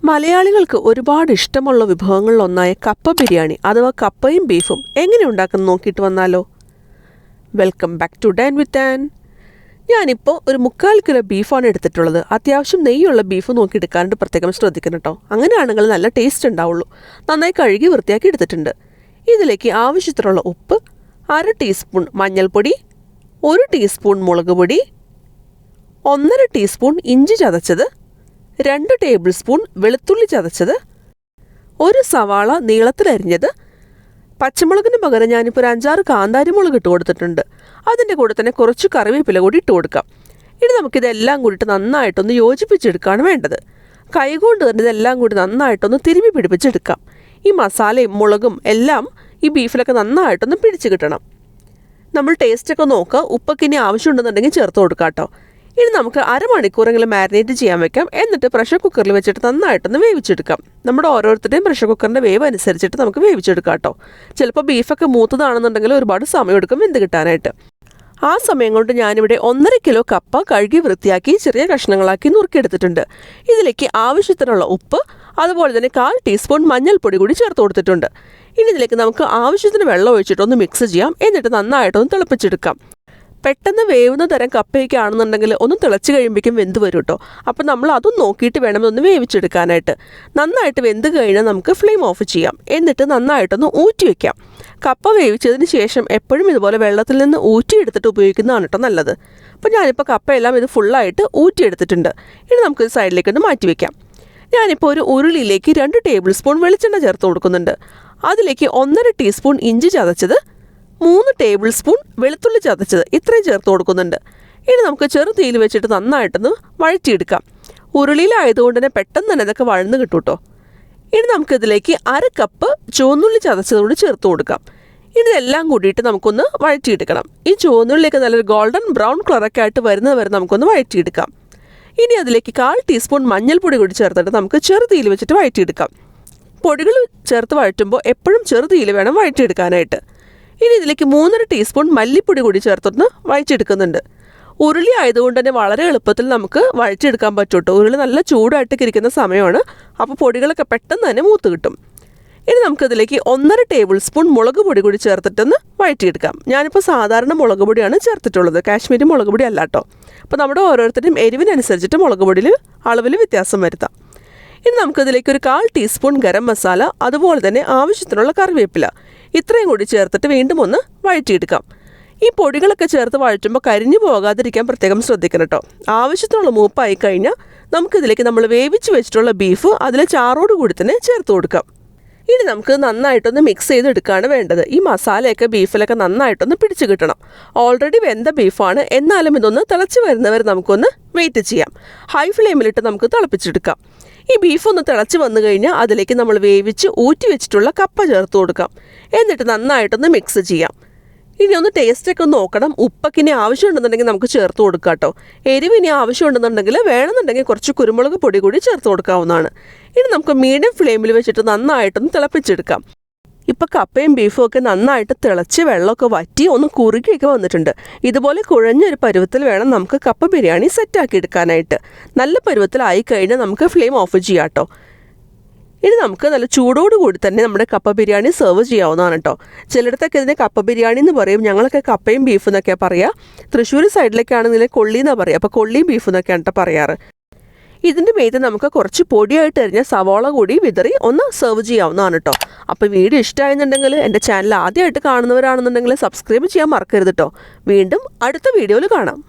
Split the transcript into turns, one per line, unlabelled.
മലയാളികൾക്ക് ഒരുപാട് ഇഷ്ടമുള്ള വിഭവങ്ങളിലൊന്നായ കപ്പ ബിരിയാണി അഥവാ കപ്പയും ബീഫും എങ്ങനെ ഉണ്ടാക്കുന്നത് നോക്കിയിട്ട് വന്നാലോ. Welcome back to dine with Ann. ഞാനിപ്പോൾ ഒരു 3/4 കിലോ ബീഫാണ് എടുത്തിട്ടുള്ളത്. അത്യാവശ്യം നെയ്യുള്ള ബീഫ് നോക്കി എടുക്കാനായിട്ട് പ്രത്യേകം ശ്രദ്ധിക്കണം കേട്ടോ. അങ്ങനെയാണെങ്കിൽ നല്ല ടേസ്റ്റ് ഉണ്ടാവുള്ളൂ. നന്നായി കഴുകി വൃത്തിയാക്കി എടുത്തിട്ടുണ്ട്. ഇതിലേക്ക് ആവശ്യത്തിനുള്ള ഉപ്പ്, 1/2 ടീസ്പൂൺ മഞ്ഞൾപ്പൊടി, 1 ടീസ്പൂൺ മുളക് പൊടി, 1/2 ടീസ്പൂൺ ഇഞ്ചി ചതച്ചത്, 2 ടേബിൾ സ്പൂൺ വെളുത്തുള്ളി ചതച്ചത്, 1 സവാള നീളത്തിലരിഞ്ഞത്, പച്ചമുളകിന് പകരം ഞാനിപ്പോൾ ഒരു 5-6 കാന്താരി മുളക് ഇട്ട് കൊടുത്തിട്ടുണ്ട്. അതിൻ്റെ കൂടെ തന്നെ കുറച്ച് കറിവേപ്പില കൂടി ഇട്ട് കൊടുക്കാം. ഇനി നമുക്കിതെല്ലാം കൂടിയിട്ട് നന്നായിട്ടൊന്ന് യോജിപ്പിച്ചെടുക്കുകയാണ് വേണ്ടത്. കൈകൊണ്ട് തന്നെ ഇതെല്ലാം കൂടി നന്നായിട്ടൊന്ന് തിരുമ്മി പിടിപ്പിച്ചെടുക്കാം. ഈ മസാലയും മുളകും എല്ലാം ഈ ബീഫിലൊക്കെ നന്നായിട്ടൊന്ന് പിടിച്ച് കിട്ടണം. നമ്മൾ ടേസ്റ്റൊക്കെ നോക്കുക. ഉപ്പൊക്കെ ഇനി ആവശ്യമുണ്ടെന്നുണ്ടെങ്കിൽ ചേർത്ത് കൊടുക്കാം കേട്ടോ. ഇനി നമുക്ക് അരമണിക്കൂറെങ്കിലും മാരിനേറ്റ് ചെയ്യാൻ വെക്കാം. എന്നിട്ട് പ്രഷർ കുക്കറിൽ വെച്ചിട്ട് നന്നായിട്ടൊന്ന് വേവിച്ചെടുക്കാം. നമ്മുടെ ഓരോരുത്തരുടെയും പ്രഷർ കുക്കറിൻ്റെ വേവ് അനുസരിച്ചിട്ട് നമുക്ക് വേവിച്ചെടുക്കാം കേട്ടോ. ചിലപ്പോൾ ബീഫൊക്കെ മൂത്തതാണെന്നുണ്ടെങ്കിൽ ഒരുപാട് സമയമെടുക്കും വെന്ത് കിട്ടാനായിട്ട്. ആ സമയം കൊണ്ട് ഞാനിവിടെ 1.5 കിലോ കപ്പ കഴുകി വൃത്തിയാക്കി ചെറിയ കഷ്ണങ്ങളാക്കി നുറുക്കിയെടുത്തിട്ടുണ്ട്. ഇതിലേക്ക് ആവശ്യത്തിനുള്ള ഉപ്പ്, അതുപോലെ തന്നെ 1/4 ടീസ്പൂൺ മഞ്ഞൾപ്പൊടി കൂടി ചേർത്ത് കൊടുത്തിട്ടുണ്ട്. ഇനി ഇതിലേക്ക് നമുക്ക് ആവശ്യത്തിന് വെള്ളം ഒഴിച്ചിട്ടൊന്ന് മിക്സ് ചെയ്യാം. എന്നിട്ട് നന്നായിട്ടൊന്ന് തിളപ്പിച്ചെടുക്കാം. പെട്ടെന്ന് വേവുന്ന തരം കപ്പയൊക്കെ ആണെന്നുണ്ടെങ്കിൽ ഒന്ന് തിളച്ച് കഴിയുമ്പോഴേക്കും വെന്ത് വരും കേട്ടോ. അപ്പോൾ നമ്മൾ അതും നോക്കിയിട്ട് വേണം ഒന്ന് വേവിച്ചെടുക്കാനായിട്ട്. നന്നായിട്ട് വെന്ത് കഴിഞ്ഞാൽ നമുക്ക് ഫ്ലെയിം ഓഫ് ചെയ്യാം. എന്നിട്ട് നന്നായിട്ടൊന്ന് ഊറ്റി വയ്ക്കാം. കപ്പ വേവിച്ചതിന് ശേഷം എപ്പോഴും ഇതുപോലെ വെള്ളത്തിൽ നിന്ന് ഊറ്റിയെടുത്തിട്ട് ഉപയോഗിക്കുന്നതാണ് കേട്ടോ നല്ലത്. അപ്പോൾ ഞാനിപ്പോൾ കപ്പയെല്ലാം ഇത് ഫുള്ളായിട്ട് ഊറ്റിയെടുത്തിട്ടുണ്ട്. ഇനി നമുക്കിത് സൈഡിലേക്കൊന്ന് മാറ്റി വയ്ക്കാം. ഞാനിപ്പോൾ ഒരു ഉരുളിയിലേക്ക് 2 ടേബിൾ സ്പൂൺ വെളിച്ചെണ്ണ ചേർത്ത് കൊടുക്കുന്നുണ്ട്. അതിലേക്ക് 1/2 ടീസ്പൂൺ ഇഞ്ചി ചതച്ചത്, 3 ടേബിൾ സ്പൂൺ വെളുത്തുള്ളി ചതച്ചത് ഇത്രയും ചേർത്ത് കൊടുക്കുന്നുണ്ട്. ഇനി നമുക്ക് ചെറു തീയിൽ വെച്ചിട്ട് നന്നായിട്ടൊന്ന് വഴറ്റിയെടുക്കാം. ഉരുളിയിലായതുകൊണ്ട് തന്നെ പെട്ടെന്ന് തന്നെ ഇതൊക്കെ വഴന്ന് കിട്ടും കേട്ടോ. ഇനി നമുക്കിതിലേക്ക് 1/2 കപ്പ് ചുവന്നുള്ളി ചതച്ചതുകൊണ്ട് ചേർത്ത് കൊടുക്കാം. ഇനി ഇതെല്ലാം കൂടിയിട്ട് നമുക്കൊന്ന് വഴറ്റിയെടുക്കണം. ഈ ചുവന്നുള്ളിയൊക്കെ നല്ലൊരു ഗോൾഡൻ ബ്രൗൺ കളറൊക്കെ ആയിട്ട് വരുന്നത് വരെ നമുക്കൊന്ന് വഴറ്റിയെടുക്കാം. ഇനി അതിലേക്ക് 1/4 ടീസ്പൂൺ മഞ്ഞൾപ്പൊടി കൂടി ചേർത്തിട്ട് നമുക്ക് ചെറു തീയിൽ വെച്ചിട്ട് വഴറ്റിയെടുക്കാം. പൊടികൾ ചേർത്ത് വഴറ്റുമ്പോൾ എപ്പോഴും ചെറു തീയിൽ വേണം വഴറ്റിയെടുക്കാനായിട്ട്. ഇനി ഇതിലേക്ക് 3.5 ടീസ്പൂൺ മല്ലിപ്പൊടി കൂടി ചേർത്തൊന്ന് വഴറ്റിയെടുക്കുന്നുണ്ട്. ഉരുളി ആയതുകൊണ്ട് തന്നെ വളരെ എളുപ്പത്തിൽ നമുക്ക് വഴറ്റിയെടുക്കാൻ പറ്റും കേട്ടോ. ഉരുളി നല്ല ചൂടായിട്ടൊക്കെ ഇരിക്കുന്ന സമയമാണ്. അപ്പോൾ പൊടികളൊക്കെ പെട്ടെന്ന് തന്നെ മൂത്ത് കിട്ടും. ഇനി നമുക്കിതിലേക്ക് 1/2 ടേബിൾ സ്പൂൺ മുളക് പൊടി കൂടി ചേർത്തിട്ടൊന്ന് വഴറ്റിയെടുക്കാം. ഞാനിപ്പോൾ സാധാരണ മുളക് പൊടിയാണ് ചേർത്തിട്ടുള്ളത്, കാശ്മീരി മുളക് പൊടി അല്ല കേട്ടോ. അപ്പോൾ നമ്മുടെ ഓരോരുത്തരുടെയും എരിവിനനുസരിച്ചിട്ട് മുളക് പൊടിയിൽ അളവിൽ വ്യത്യാസം വരുത്താം. ഇനി നമുക്കിതിലേക്ക് ഒരു 1/4 ടീസ്പൂൺ ഗരം മസാല, അതുപോലെ തന്നെ ആവശ്യത്തിനുള്ള കറിവേപ്പില ഇത്രയും കൂടി ചേർത്തിട്ട് വീണ്ടും ഒന്ന് വഴറ്റിയെടുക്കാം. ഈ പൊടികളൊക്കെ ചേർത്ത് വഴറ്റുമ്പോൾ കരിഞ്ഞു പോകാതിരിക്കാൻ പ്രത്യേകം ശ്രദ്ധിക്കണം കേട്ടോ. ആവശ്യത്തിനുള്ള മൂപ്പായി കഴിഞ്ഞാൽ നമുക്കിതിലേക്ക് നമ്മൾ വേവിച്ച് വെച്ചിട്ടുള്ള ബീഫ് അതിലെ ചാറോട് കൂടി തന്നെ ചേർത്ത് കൊടുക്കാം. ഇനി നമുക്ക് നന്നായിട്ടൊന്ന് മിക്സ് ചെയ്തെടുക്കുകയാണ് വേണ്ടത്. ഈ മസാലയൊക്കെ ബീഫിലൊക്കെ നന്നായിട്ടൊന്ന് പിടിച്ച് കിട്ടണം. ഓൾറെഡി വെന്ത ബീഫാണ്, എന്നാലും ഇതൊന്ന് തിളച്ച് വരുന്നവരെ നമുക്കൊന്ന് വെയിറ്റ് ചെയ്യാം. ഹൈ ഫ്ലെയിമിലിട്ട് നമുക്ക് തിളപ്പിച്ചെടുക്കാം. ഈ ബീഫ് ഒന്ന് തിളച്ച് വന്നു കഴിഞ്ഞാൽ അതിലേക്ക് നമ്മൾ വേവിച്ച് ഊറ്റി വെച്ചിട്ടുള്ള കപ്പ ചേർത്ത് കൊടുക്കാം. എന്നിട്ട് നന്നായിട്ടൊന്ന് മിക്സ് ചെയ്യാം. ഇനി ഒന്ന് ടേസ്റ്റൊക്കെ ഒന്ന് നോക്കണം. ഉപ്പൊക്കെ ഇനി ആവശ്യമുണ്ടെന്നുണ്ടെങ്കിൽ നമുക്ക് ചേർത്ത് കൊടുക്കാം കേട്ടോ. എരിവ് ഇനി ആവശ്യമുണ്ടെന്നുണ്ടെങ്കിൽ വേണമെന്നുണ്ടെങ്കിൽ കുറച്ച് കുരുമുളക് പൊടി കൂടി ചേർത്ത് കൊടുക്കാവുന്നതാണ്. ഇനി നമുക്ക് മീഡിയം ഫ്ലെയിമിൽ വെച്ചിട്ട് നന്നായിട്ടൊന്ന് തിളപ്പിച്ചെടുക്കാം. ഇപ്പോൾ കപ്പയും ബീഫും ഒക്കെ നന്നായിട്ട് തിളച്ച് വെള്ളമൊക്കെ വറ്റി ഒന്ന് കുറുകിയൊക്കെ വന്നിട്ടുണ്ട്. ഇതുപോലെ കുഴഞ്ഞൊരു പരുവത്തിൽ വേണം നമുക്ക് കപ്പ ബിരിയാണി സെറ്റാക്കി എടുക്കാനായിട്ട്. നല്ല പരുവത്തിലായി കഴിഞ്ഞാൽ നമുക്ക് ഫ്ലെയിം ഓഫ് ചെയ്യാം കേട്ടോ. ഇനി നമുക്ക് നല്ല ചൂടോടുകൂടി തന്നെ നമ്മുടെ കപ്പ ബിരിയാണി സെർവ് ചെയ്യാവുന്നതാണ് കേട്ടോ. ചിലയിടത്തൊക്കെ ഇതിനെ കപ്പ ബിരിയാണി എന്ന് പറയും. ഞങ്ങളൊക്കെ കപ്പയും ബീഫും എന്നൊക്കെയാണ് പറയുക. തൃശ്ശൂർ സൈഡിലേക്കാണെന്നിൽ കൊള്ളി എന്നാണ് പറയുക. അപ്പോൾ കൊള്ളിയും ബീഫും എന്നൊക്കെയാണ് കേട്ടോ പറയാറ്. ഇതിൻ്റെ മേത്ത് നമുക്ക് കുറച്ച് പൊടിയായിട്ട് എറിഞ്ഞ സവാള കൂടി വിതറി ഒന്ന് സെർവ് ചെയ്യാവുന്നതാണ് കേട്ടോ. അപ്പോൾ വീഡിയോ ഇഷ്ടമായെന്നുണ്ടെങ്കിൽ എൻ്റെ ചാനൽ ആദ്യമായിട്ട് കാണുന്നവരാണെന്നുണ്ടെങ്കിൽ സബ്സ്ക്രൈബ് ചെയ്യാൻ മറക്കരുത് കേട്ടോ. വീണ്ടും അടുത്ത വീഡിയോയിൽ കാണാം.